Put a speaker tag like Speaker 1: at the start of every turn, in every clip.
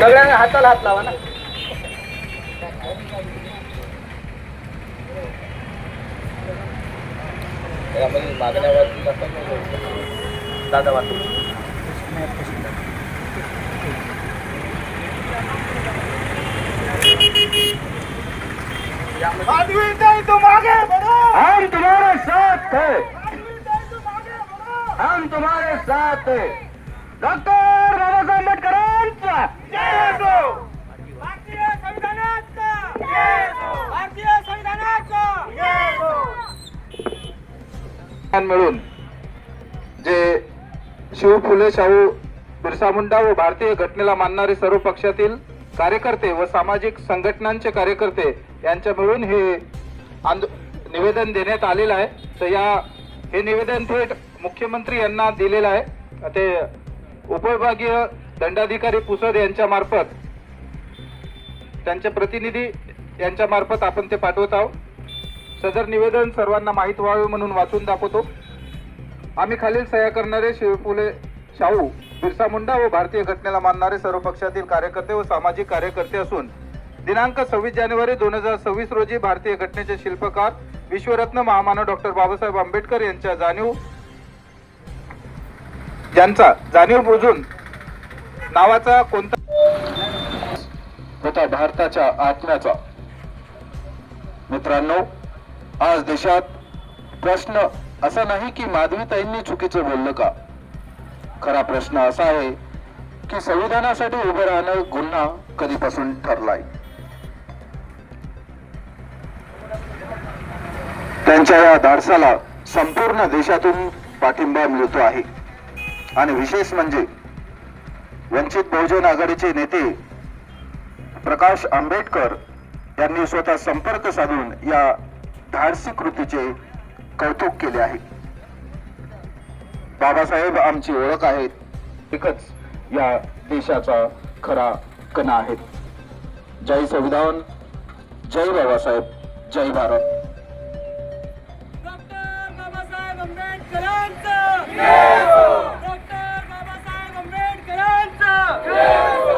Speaker 1: सगळ्यांना हाताला हात लावा ना. त्यामध्ये मागण्या वाचून दादा वाचून
Speaker 2: तुम आगे बढ़ो,
Speaker 1: हम तुम्हारे साथ है,
Speaker 2: हम तुम्हारे साथ है.
Speaker 1: डॉक्टर बाबासाहेब आंबेडकरांचा
Speaker 2: जय हो. भारतीय संविधानाचा जय हो. भारतीय संविधानाचा जय हो.
Speaker 3: मिळून जे शिव फुले शाहू बिरसा मुंडा व भारतीय घटनेला मानणारे सर्व पक्षातील कार्यकर्ते व सामाजिक संघटनांचे कार्यकर्ते यांच्या मिळून हे निवेदन देण्यात आलेलं आहे. तर हे निवेदन थेट मुख्यमंत्री यांना दिलेलं आहे. ते उपविभागीय दंडाधिकारी पुसद यांच्या मार्फत त्यांचे प्रतिनिधी यांच्या मार्फत आपण ते पाठवत आहोत. सदर निवेदन सर्वांना माहीत व्हावे म्हणून वाचून दाखवतो. आम्ही खालील सह्या करणारे शिव फुले शाहू बिरसा मुंडा व भारतीय घटनेला मानणारे सर्व पक्षातील कार्यकर्ते व सामाजिक कार्यकर्ते असून दिनांक 26 जानेवारी 2026 रोजी भारतीय घटनेचे शिल्पकार विश्वरत्न महामानव डॉक्टर बाबासाहेब आंबेडकर ज्यांचा जाणीव बुजून नावाचा कोणता होता भारताच्या आत्म्याचा. मित्रांनो, आज देशात प्रश्न असा नाही की माधवीताईंनी चुकीचं बोललं का. खरा प्रश्न असा आहे की संविधानासाठी उभं राहणं गुन्हा कधीपासून ठरलाय. त्यांच्या या धाडसाला संपूर्ण देशातून पाठिंबा मिळतो आहे. आणि विशेष म्हणजे वंचित बहुजन आघाडीचे नेते प्रकाश आंबेडकर यांनी स्वतः संपर्क साधून या धाडसी कृतीचे कौतुक केले आहे. बाबासाहेब आमची ओळख आहेत, एकच या देशाचा खरा कणा आहेत. जय संविधान, जय बाबासाहेब, जय भारत.
Speaker 2: डॉक्टर बाबासाहेब आंबेडकरांचा जय हो. डॉक्टर बाबासाहेब आंबेडकरांचा जय हो.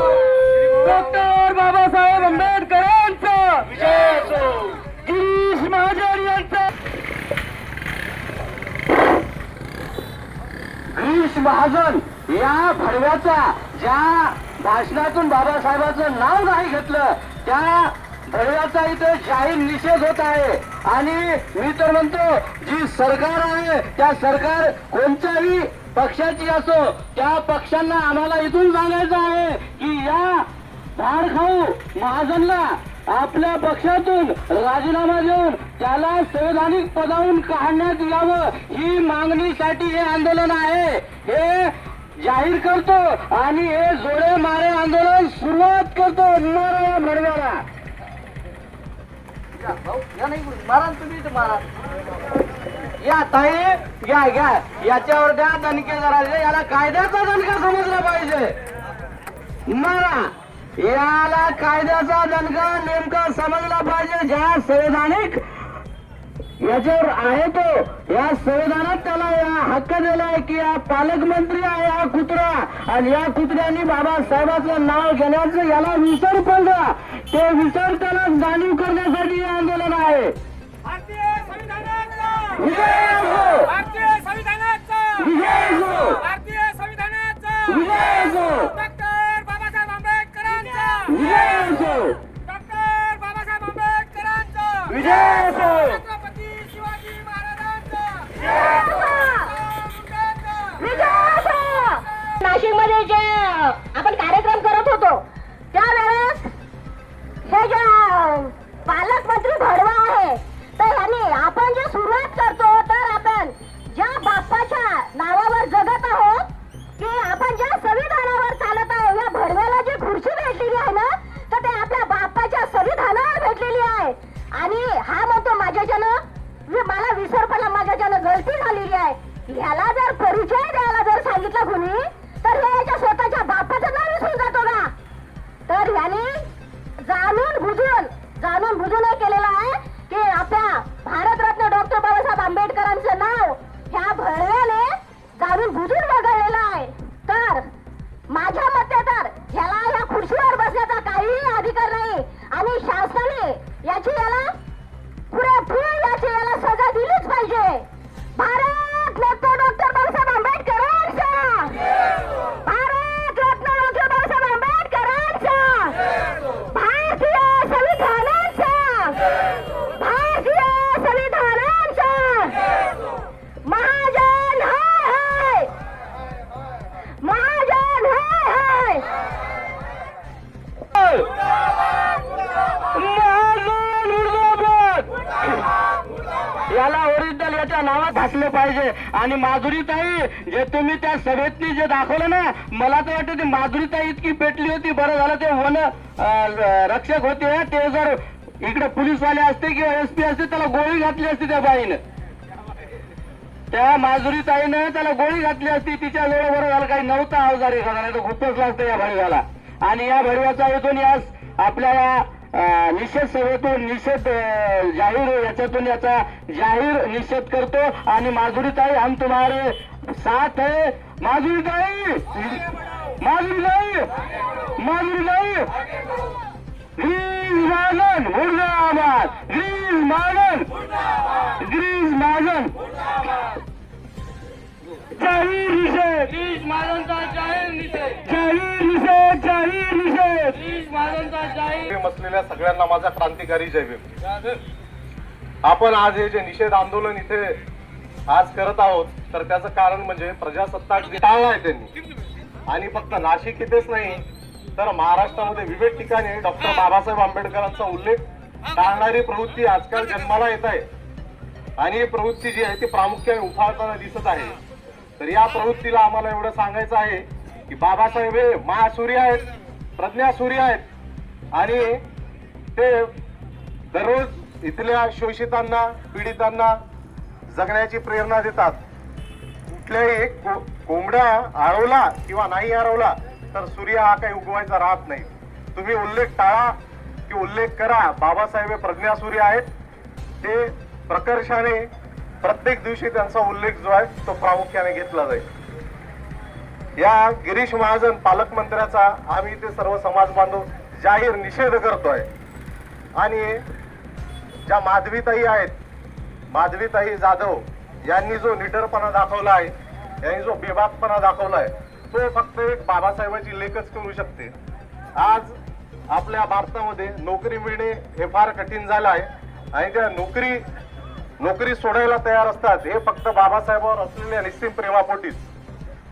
Speaker 1: डॉक्टर बाबासाहेब आंबेडकरांचा
Speaker 2: जय हो.
Speaker 1: गिरीश महाजन यांचा. गिरीश महाजन या भडव्याचा ज्या भाषणातून बाबासाहेबांचं नाव नाही घेतलं त्या भडव्याचा इथे जाहीर निषेध होत आहे. आणि मी तर म्हणतो, जी सरकार आहे त्या सरकार कोणत्याही पक्षाची असो त्या पक्षांना आम्हाला इथून सांगायचं आहे की या धाडखाऊ महाजनला आपल्या पक्षातून राजीनामा देऊन त्याला संवैधानिक पदावरून काढण्यात यावं, ही मागणीसाठी हे आंदोलन आहे. हे जाहीर करतो आणि हे जोडे मारे आंदोलन सुरुवात करतो. मारा भडव्याला.
Speaker 2: या ताई घ्या घ्या, याच्यावर द्या दणके जरा. याला कायद्याचा दणका समजला पाहिजे.
Speaker 1: मारा. याला कायद्याचा दणका नेमका समजला पाहिजे. ज्या संवैधानिक याच्यावर आहे तो या संविधानात त्याला या हक्क दिलाय की या पालकमंत्री आहे हा कुत्रा. आणि या कुत्र्यांनी बाबासाहेबांचं नाव घेण्याचं याला विसर पडला. ते विसर त्याला जाणीव करण्यासाठी हे आंदोलन आहे.
Speaker 2: भारतीय संविधानाचा
Speaker 1: विजय असो.
Speaker 2: भारतीय संविधानाचा
Speaker 1: विजय असो.
Speaker 2: भारतीय संविधानाचा
Speaker 1: विजय असो.
Speaker 2: डॉक्टर बाबासाहेब आंबेडकरांचा
Speaker 1: विजय असो.
Speaker 2: डॉक्टर बाबासाहेब आंबेडकरांचा
Speaker 1: विजय असो.
Speaker 2: छत्रपती शिवाजी महाराजांचा
Speaker 4: नाशिक मध्ये जे आपण कार्यक्रम करत होतो त्यावेळेस हे जे पालकमंत्री भडवा आहे तर ह्यांनी आपण जे सुरुवात करतो तर आपण ज्या बाप्पाच्या नावावर जगत आहोत की आपण ज्या संविधानावर चालत आहोत, या भडव्याला जी खुर्ची भेटलेली आहे ना तर ते आपल्या बाप्पाच्या संविधानावर भेटलेली आहे. आणि हा म्हणतो माझ्याच्यानं मला विसर पडला, माझ्याच्यानं गलती झालेली आहे. ह्याला जर परिचय द्यायला जर सांगितलं कुणी तर हे याच्या स्वतःच्या बाप्पाचं नाव विसरून जातो का. तर ह्याने जाणून बुजून हे केलेलं आहे की आपल्या भारतरत्न डॉक्टर बाबासाहेब आंबेडकरांचं नाव ह्या भडव्याने जाणून बुजून वगळलेलं आहे. तर माझ्या मते तर ह्याला ह्या खुर्चीवर आणि शासनाने याला पुरेपूर याला सजा दिलीच पाहिजे. भारत रत्न डॉक्टर बाबासाहेब आंबेडकरांचा, भारत रत्न डॉक्टर बाबासाहेब आंबेडकरांचा, भारतीय संविधानाचा, भारतीय संविधानाचा. महाजन हाय, महाजन हाय.
Speaker 2: याला ओरिजिनल याच्या नावात घातलं पाहिजे. आणि माधुरीताई, जे तुम्ही त्या सभेतनी जे दाखवलं ना, मला तर वाटतं ती माधुरीताई इतकी पेटली होती. बरं झालं ते वन रक्षक होते, ते जर इकडे पोलीसवाले असते किंवा SP असते त्याला गोळी घातली असती त्या बाईनं, त्या माधुरीताईनं त्याला गोळी घातली असती. तिच्या वेळ बरं झालं काही नव्हता अवजार एखादा, नाही तर खुपसला असतं या भडव्याला. आणि या भडव्याचा इथून यास आपल्याला निषेध सभेतून निषेध जाहीर याच्यातून याचा जाहीर निषेध करतो. आणि माधुरीताई, हम तुम्हारे साथ है. माधुरीताई, माधुरीताई, माधुरीताई. ग्रीस महाजन मुर्दाबाद, ग्रीस महाजन, ग्रीस महाजन. जाहीर निषेध, ग्रीस महाजनचा जाहीर निषेध, जाहीर निषेध, जाहीर निषेध, ग्रीस महाजनचा जाहीर.
Speaker 5: असलेल्या सगळ्यांना माझा क्रांतिकारी जय भीम. आपण आज हे जे निषेध आंदोलन इथे आज करत आहोत, तर त्याचं कारण म्हणजे प्रजासत्ताक टाळलाय त्यांनी. आणि फक्त नाशिक इथेच नाही तर महाराष्ट्रामध्ये विविध ठिकाणी डॉक्टर बाबासाहेब आंबेडकरांचा उल्लेख टाळणारी प्रवृत्ती आजकाल जन्माला येत आहे. आणि ही प्रवृत्ती जी आहे ती प्रामुख्याने उफाळताना दिसत आहे. तर या प्रवृत्तीला आम्हाला एवढं सांगायचं आहे की बाबासाहेब हे महासूर्य आहेत, प्रज्ञासूर्य आहेत. आणि ते दररोज इथल्या शोषितांना, पीडितांना जगण्याची प्रेरणा देतात. कुठल्याही कोंबड्या हरवला किंवा नाही हरवला तर सूर्य हा काही उगवायचा राहत नाही. तुम्ही उल्लेख टाळा की उल्लेख करा, बाबासाहेब हे प्रज्ञासूर्य आहेत. ते प्रकर्षाने प्रत्येक दिवशी त्यांचा उल्लेख जो आहे तो प्रामुख्याने घेतला जाईल. या गिरीश महाजन पालकमंत्र्याचा आम्ही ते सर्व समाज बांधव जाहीर निषेध करतोय. आणि ज्या माधवीताई आहेत, माधवीताई जाधव यांनी जो निडरपणा दाखवला आहे, यांनी जो बेबाकपणा दाखवला आहे, तो फक्त एक बाबासाहेबांची लेखच करू शकते. आज आपल्या भारतामध्ये नोकरी मिळणे हे फार कठीण झालं आहे. आणि त्या नोकरी सोडायला तयार असतात हे फक्त बाबासाहेबांवर असलेल्या निस्सीम प्रेमापोटीच.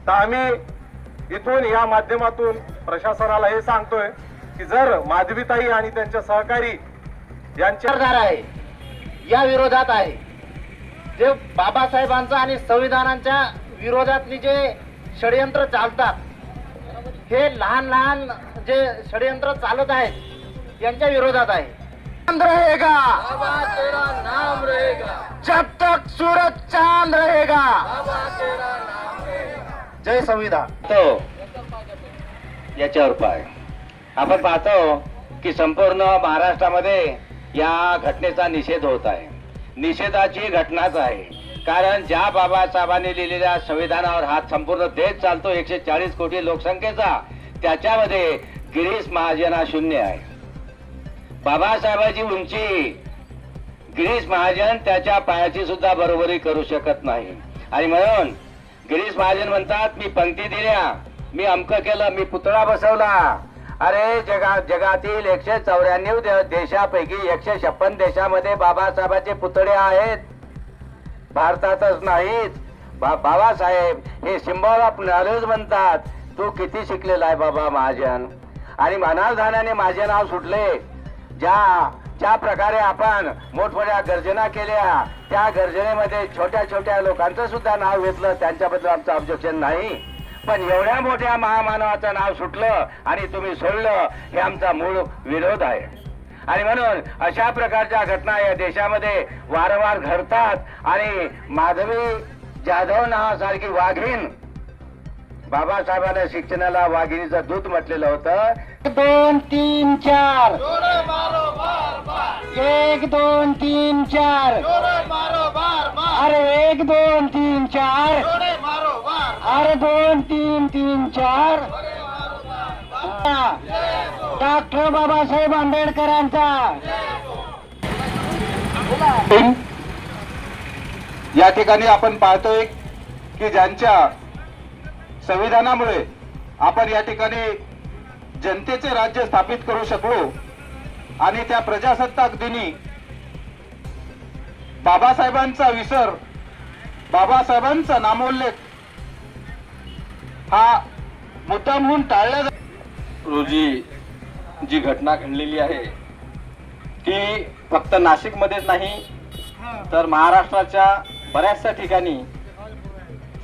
Speaker 5: तर आम्ही इथून या माध्यमातून प्रशासनाला हे सांगतोय की जर माधवीताई आणि त्यांच्या सहकारी यांच्या
Speaker 2: आहे या विरोधात आहे, जे बाबासाहेबांचा आणि संविधानाच्या विरोधातली जे षडयंत्र चालतात, हे लहान लहान जे षडयंत्र चालत आहेत यांच्या विरोधात आहे. चांद रहेगा, बाबा तेरा नाम रहेगा, जब तक सूरज चांद रहेगा, बाबा तेरा नाम रहेगा. जय संविधान. तो याच्यावर पाय आपण पाहतो की संपूर्ण महाराष्ट्रामध्ये या घटनेचा निषेध होत आहे. निषेधाची घटनाच आहे. कारण ज्या बाबासाहेबांनी लिहिलेल्या संविधानावर हा संपूर्ण देश चालतो 140 कोटी लोकसंख्येचा, त्याच्यामध्ये गिरीश महाजन हा शून्य आहे. बाबासाहेबांची उंची गिरीश महाजन त्याच्या पायाची सुद्धा बरोबरी करू शकत नाही. आणि म्हणून गिरीश महाजन म्हणतात, मी पंक्ती दिल्या, मी अमक केलं, मी पुतळा बसवला. अरे जगातील 194 देशापैकी 156 देशामध्ये बाबासाहेबांचे पुतळे आहेत, भारतातच नाहीत. बाबासाहेब हे सिम्बॉल ऑफ नॉलेज म्हणतात. तू किती शिकलेला आहे बाबा महाजन? आणि मनाधानाने माझे नाव सुटले. ज्या प्रकारे आपण मोठमोठ्या गर्जना केल्या, त्या गर्जनेमध्ये छोट्या छोट्या लोकांचं सुद्धा नाव घेतलं, त्यांच्याबद्दल आमचं ऑब्जेक्शन नाही. पण एवढ्या मोठ्या महामानवाचं नाव सुटलं आणि तुम्ही सोडलं, हे आमचा मूळ विरोध आहे. आणि म्हणून अशा प्रकारच्या घटना या देशामध्ये वारंवार घडतात. आणि माधवी जाधव नावासारखी वाघीण, बाबासाहेबांना शिक्षणाला वाघिणीचं दूध म्हटलेलं होतं. 2 3 4 1 2 3 4 अरे 1 2 3 4 अरे 2 3 3 4 डॉक्टर बाबासाहेब आंबेडकरांचा.
Speaker 3: या ठिकाणी आपण पाहतोय की ज्यांच्या संविधानामुळे आपण या ठिकाणी जनतेचे राज्य स्थापित करू शकलो आणि त्या प्रजासत्ताक दिनी बाबासाहेबांचा विसर, बाबासाहेबांचा नामोल्लेख हा मुद्दामहून टाळला
Speaker 6: रोजी जी घटना घडलेली आहे ती फक्त नाशिकमध्येच नाही तर महाराष्ट्राच्या बऱ्याचशा ठिकाणी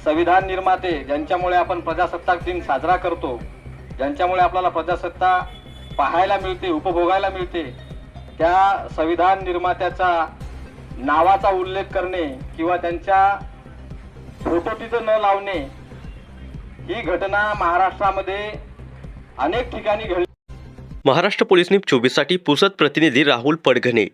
Speaker 6: संविधान निर्माते ज्यांच्यामुळे आपण प्रजासत्ताक दिन साजरा करतो, ज्यांच्यामुळे आपल्याला प्रजासत्ताक पाहायला मिळते, उपभोगायला मिळते, त्या संविधान निर्मात्याचा नावाचा उल्लेख करणे किंवा त्यांच्या फोटो तिथं न लावणे ही घटना महाराष्ट्रामध्ये अनेक ठिकाणी घडली.
Speaker 7: महाराष्ट्र पोलीस न्यूज 24 साठी पुसद प्रतिनिधी राहुल पडघणे.